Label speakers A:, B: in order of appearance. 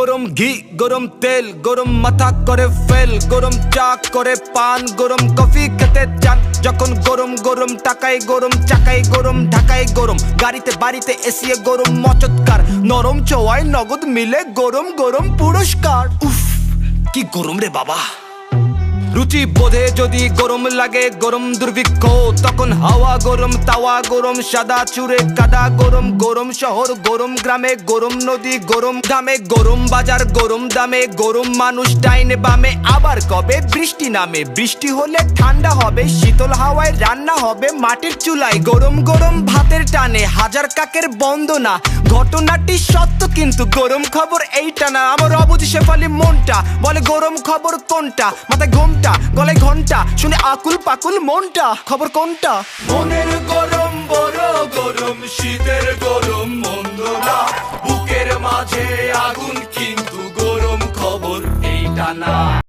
A: গরম ঘি গরম তেল গরম মাথা করে ফেল গরম চা করে পান গরম কফি খেতে চান যখন গরম গরম টাকায় গরম চাকায় গরম ঢাকায় গরম গাড়িতে বাড়িতে এসিয়ে গরম মচৎকার নরম চোয়ায় নগদ মিলে গরম গরম পুরস্কার উফ কি গরম রে বাবা রুচি বোধে যদি গরম লাগে গরম দুর্ভিক্ষ তখন হাওয়া গরম তাওয়া গরম সাদা চুরে কাদা গরম গরম শহর গরম গ্রামে গরম নদী গরম দামে গরম বাজার গরম দামে গরম মানুষ ডাইনে বামে আবার কবে বৃষ্টি নামে বৃষ্টি হলে ঠান্ডা হবে শীতল হাওয়ায় রান্না হবে মাটির চুলায় গরম গরম ভাতের টানে হাজার কাকের বন্দনা ঘটনাটি সত্য কিন্তু গরম খবর এইটা না আমার অবুঝ শেফালি মনটা বলে গরম খবর কোনটা মাথায় ঘোমটা গলায় ঘন্টা শুনে আকুল পাকুল মনটা খবর কোনটা
B: মনের গরম বড় গরম শীতের গরম